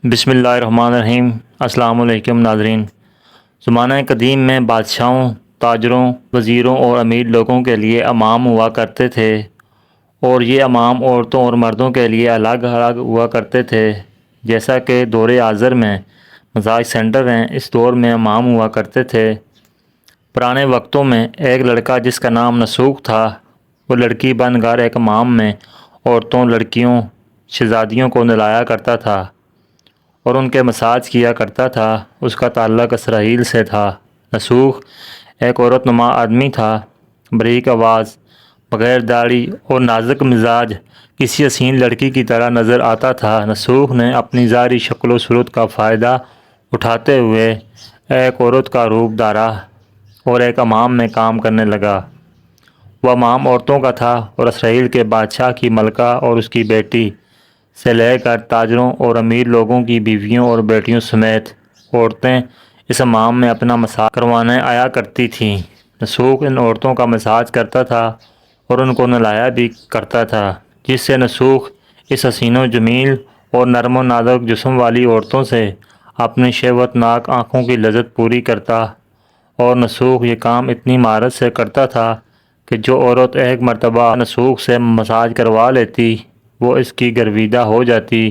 بسم اللہ الرحمن الرحیم۔ السلام علیکم ناظرین۔ زمانہ قدیم میں بادشاہوں، تاجروں، وزیروں اور امیر لوگوں کے لیے امام ہوا کرتے تھے، اور یہ امام عورتوں اور مردوں کے لیے الگ الگ ہوا کرتے تھے۔ جیسا کہ دور حاضر میں مساج سینٹر ہیں، اس دور میں امام ہوا کرتے تھے۔ پرانے وقتوں میں ایک لڑکا جس کا نام نسوخ تھا، وہ لڑکی بن کر ایک امام میں عورتوں، لڑکیوں، شہزادیوں کو نہلایا کرتا تھا اور ان کے مساج کیا کرتا تھا۔ اس کا تعلق اسرائیل سے تھا۔ نسوخ ایک عورت نما آدمی تھا، باریک آواز، بغیر داڑھی اور نازک مزاج، کسی حسین لڑکی کی طرح نظر آتا تھا۔ نسوخ نے اپنی ظاہری شکل و صورت کا فائدہ اٹھاتے ہوئے ایک عورت کا روپ دھارا اور ایک امام میں کام کرنے لگا۔ وہ امام عورتوں کا تھا اور اسرائیل کے بادشاہ کی ملکہ اور اس کی بیٹی سے لے کر تاجروں اور امیر لوگوں کی بیویوں اور بیٹیوں سمیت عورتیں اس امام میں اپنا مساج کروانے آیا کرتی تھیں۔ نسوخ ان عورتوں کا مساج کرتا تھا اور ان کو نہلایا بھی کرتا تھا، جس سے نسوخ اس حسین و جمیل اور نرم و نازک جسم والی عورتوں سے اپنی شہوت ناک آنکھوں کی لذت پوری کرتا، اور نسوخ یہ کام اتنی مہارت سے کرتا تھا کہ جو عورت ایک مرتبہ نسوخ سے مساج کروا لیتی وہ اس کی گرویدہ ہو جاتی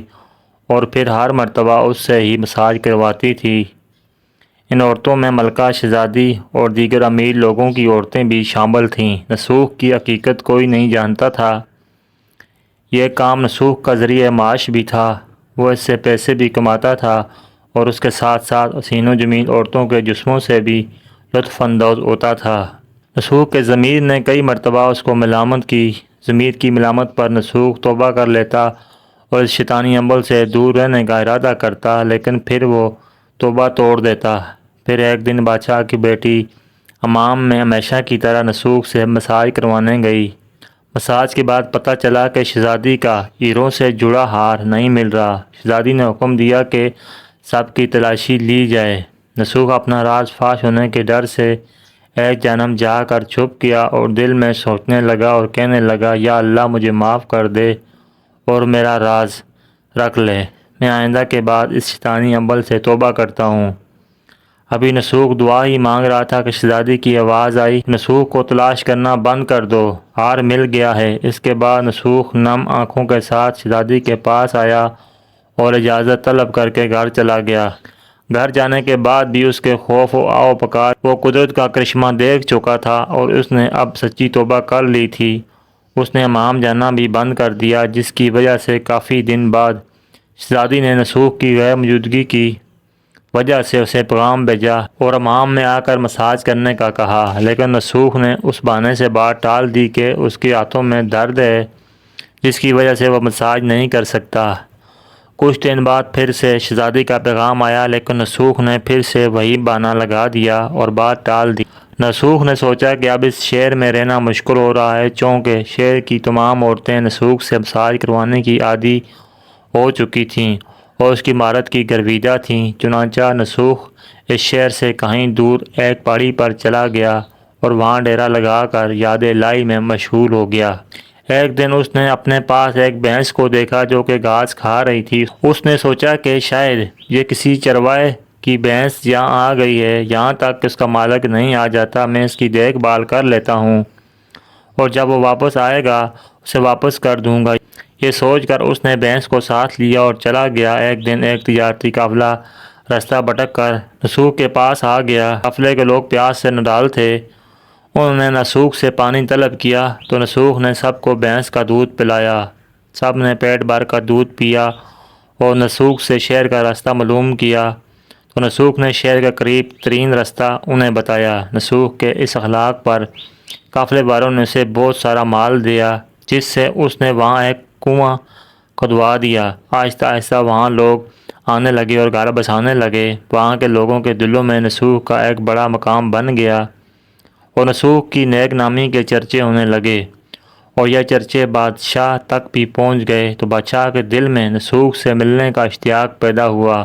اور پھر ہر مرتبہ اس سے ہی مساج کرواتی تھی۔ ان عورتوں میں ملکہ، شہزادی اور دیگر امیر لوگوں کی عورتیں بھی شامل تھیں۔ نسوخ کی حقیقت کوئی نہیں جانتا تھا۔ یہ کام نسوخ کا ذریعہ معاش بھی تھا، وہ اس سے پیسے بھی کماتا تھا اور اس کے ساتھ ساتھ حسین و جمیل عورتوں کے جسموں سے بھی لطف اندوز ہوتا تھا۔ نسوخ کے ضمیر نے کئی مرتبہ اس کو ملامت کی۔ ضمیر کی ملامت پر نسوخ توبہ کر لیتا اور اس شیطانی عمل سے دور رہنے کا ارادہ کرتا، لیکن پھر وہ توبہ توڑ دیتا۔ پھر ایک دن بادشاہ کی بیٹی امام میں ہمیشہ کی طرح نسوخ سے مساج کروانے گئی۔ مساج کے بعد پتہ چلا کہ شہزادی کا ہیروں سے جڑا ہار نہیں مل رہا۔ شہزادی نے حکم دیا کہ سب کی تلاشی لی جائے۔ نسوخ اپنا راز فاش ہونے کے ڈر سے ایک جانب جا کر چھپ گیا اور دل میں سوچنے لگا اور کہنے لگا، یا اللہ مجھے معاف کر دے اور میرا راز رکھ لے، میں آئندہ کے بعد اس شیطانی عمل سے توبہ کرتا ہوں۔ ابھی نسوخ دعا ہی مانگ رہا تھا کہ شہزادی کی آواز آئی، نسوخ کو تلاش کرنا بند کر دو، ہار مل گیا ہے۔ اس کے بعد نسوخ نم آنکھوں کے ساتھ شہزادی کے پاس آیا اور اجازت طلب کر کے گھر چلا گیا۔ گھر جانے کے بعد بھی اس کے خوف و آو پکار وہ قدرت کا کرشمہ دیکھ چکا تھا اور اس نے اب سچی توبہ کر لی تھی۔ اس نے حمام جانا بھی بند کر دیا، جس کی وجہ سے کافی دن بعد شہزادی نے نسوخ کی غیر موجودگی کی وجہ سے اسے پیغام بھیجا اور حمام میں آ کر مساج کرنے کا کہا، لیکن نسوخ نے اس بہانے سے بات ٹال دی کہ اس کے ہاتھوں میں درد ہے، جس کی وجہ سے وہ مساج نہیں کر سکتا۔ کچھ دن بعد پھر سے شہزادی کا پیغام آیا، لیکن نسوخ نے پھر سے وہی بہانہ لگا دیا اور بات ٹال دی۔ نسوخ نے سوچا کہ اب اس شہر میں رہنا مشکل ہو رہا ہے، چونکہ شہر کی تمام عورتیں نسوخ سے مساج کروانے کی عادی ہو چکی تھیں اور اس کی مہارت کی گرویدہ تھیں۔ چنانچہ نسوخ اس شہر سے کہیں دور ایک پہاڑی پر چلا گیا اور وہاں ڈیرا لگا کر یاد الہی میں مشغول ہو گیا۔ ایک دن اس نے اپنے پاس ایک بھینس کو دیکھا جو کہ گھاس کھا رہی تھی۔ اس نے سوچا کہ شاید یہ کسی چرواہے کی بھینس یہاں آ گئی ہے، یہاں تک کہ اس کا مالک نہیں آ جاتا، میں اس کی دیکھ بھال کر لیتا ہوں اور جب وہ واپس آئے گا اسے واپس کر دوں گا۔ یہ سوچ کر اس نے بھینس کو ساتھ لیا اور چلا گیا۔ ایک دن ایک تجارتی قافلہ راستہ بھٹک کر نسوخ کے پاس آ گیا۔ قافلے کے لوگ پیاس سے نڈال تھے۔ انہوں نے نسوخ سے پانی طلب کیا تو نسوخ نے سب کو بھینس کا دودھ پلایا۔ سب نے پیٹ بھر کر دودھ پیا اور نسوخ سے شہر کا راستہ معلوم کیا تو نسوخ نے شہر کا قریب ترین راستہ انہیں بتایا۔ نسوخ کے اس اخلاق پر قافلے والوں نے اسے بہت سارا مال دیا، جس سے اس نے وہاں ایک کنواں کھدوا دیا۔ آہستہ آہستہ وہاں لوگ آنے لگے اور گھر بسانے لگے۔ وہاں کے لوگوں کے دلوں میں نسوخ کا ایک بڑا مقام بن گیا اور نسوخ کی نیک نامی کے چرچے ہونے لگے، اور یہ چرچے بادشاہ تک بھی پہنچ گئے تو بادشاہ کے دل میں نسوخ سے ملنے کا اشتیاق پیدا ہوا۔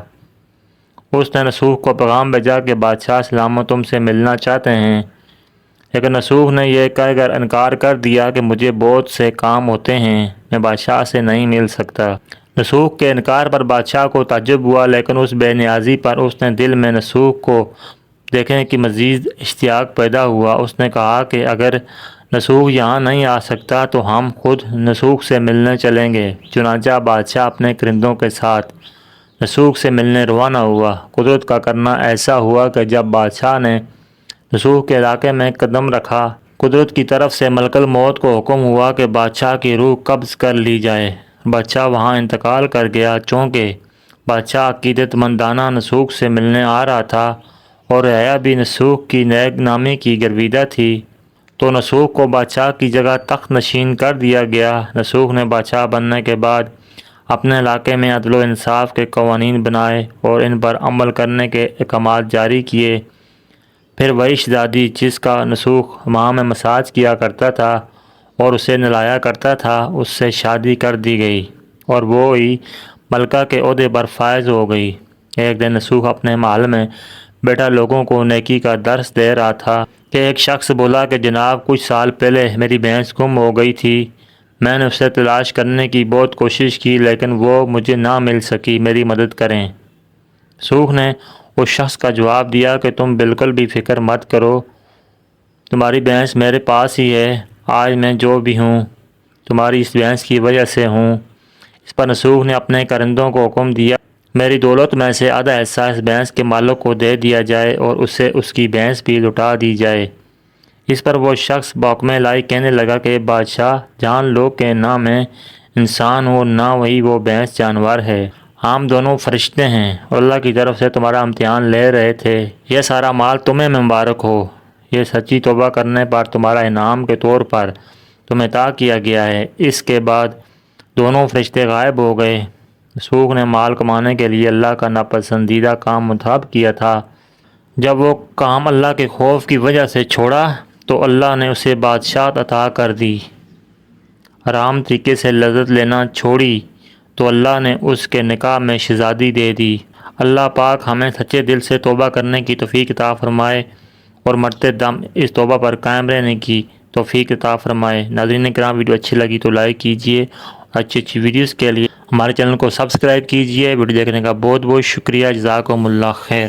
اس نے نسوخ کو پیغام بھیجا کہ بادشاہ سلامت تم سے ملنا چاہتے ہیں، لیکن نسوخ نے یہ کہہ کر انکار کر دیا کہ مجھے بہت سے کام ہوتے ہیں، میں بادشاہ سے نہیں مل سکتا۔ نسوخ کے انکار پر بادشاہ کو تعجب ہوا، لیکن اس بے نیازی پر اس نے دل میں نسوخ کو دیکھنے کی مزید اشتیاق پیدا ہوا۔ اس نے کہا کہ اگر نسوخ یہاں نہیں آ سکتا تو ہم خود نسوخ سے ملنے چلیں گے۔ چنانچہ بادشاہ اپنے کرندوں کے ساتھ نسوخ سے ملنے روانہ ہوا۔ قدرت کا کرنا ایسا ہوا کہ جب بادشاہ نے نسوخ کے علاقے میں قدم رکھا، قدرت کی طرف سے ملک الموت کو حکم ہوا کہ بادشاہ کی روح قبض کر لی جائے۔ بادشاہ وہاں انتقال کر گیا۔ چونکہ بادشاہ عقیدت مندانہ نسوخ سے ملنے آ رہا تھا اور رعایا بھی نسوخ کی نیک نامی کی گرویدہ تھی، تو نسوخ کو بادشاہ کی جگہ تخت نشین کر دیا گیا۔ نسوخ نے بادشاہ بننے کے بعد اپنے علاقے میں عدل و انصاف کے قوانین بنائے اور ان پر عمل کرنے کے احکامات جاری کیے۔ پھر وہی شہزادی جس کا نسوخ ماہ میں مساج کیا کرتا تھا اور اسے نہلایا کرتا تھا، اس سے شادی کر دی گئی اور وہی ملکہ کے عہدے پر فائز ہو گئی۔ ایک دن نسوخ اپنے محل میں بیٹھا لوگوں کو نیکی کا درس دے رہا تھا کہ ایک شخص بولا کہ جناب، کچھ سال پہلے میری بھینس گم ہو گئی تھی۔ میں نے اسے تلاش کرنے کی بہت کوشش کی لیکن وہ مجھے نہ مل سکی، میری مدد کریں۔ نسوخ نے اس شخص کا جواب دیا کہ تم بالکل بھی فکر مت کرو، تمہاری بھینس میرے پاس ہی ہے۔ آج میں جو بھی ہوں تمہاری اس بھینس کی وجہ سے ہوں۔ اس پر نسوخ نے اپنے کرندوں کو حکم دیا، میری دولت میں سے آدھا حصہ اس بھینس کے مالک کو دے دیا جائے اور اسے اس کی بھینس بھی لوٹا دی جائے۔ اس پر وہ شخص بحکمِ الہی کہنے لگا کہ بادشاہ، جان لو کہ نہ میں انسان ہوں نہ وہی وہ بھینس جانور ہے، ہم دونوں فرشتے ہیں اور اللہ کی طرف سے تمہارا امتحان لے رہے تھے۔ یہ سارا مال تمہیں مبارک ہو، یہ سچی توبہ کرنے پر تمہارا انعام کے طور پر تمہیں عطا کیا گیا ہے۔ اس کے بعد دونوں فرشتے غائب ہو گئے۔ نسوخ نے مال کمانے کے لیے اللہ کا ناپسندیدہ کام منتخب کیا تھا۔ جب وہ کام اللہ کے خوف کی وجہ سے چھوڑا تو اللہ نے اسے بادشاہت عطا کر دی۔ حرام طریقے سے لذت لینا چھوڑی تو اللہ نے اس کے نکاح میں شہزادی دے دی۔ اللہ پاک ہمیں سچے دل سے توبہ کرنے کی توفیق عطا فرمائے اور مرتے دم اس توبہ پر قائم رہنے کی توفیق عطا فرمائے۔ ناظرین کرام، ویڈیو اچھی لگی تو لائک کیجئے اور اچھی ویڈیوز کے لیے ہمارے چینل کو سبسکرائب کیجئے۔ ویڈیو دیکھنے کا بہت بہت شکریہ۔ جزاکم اللہ خیر۔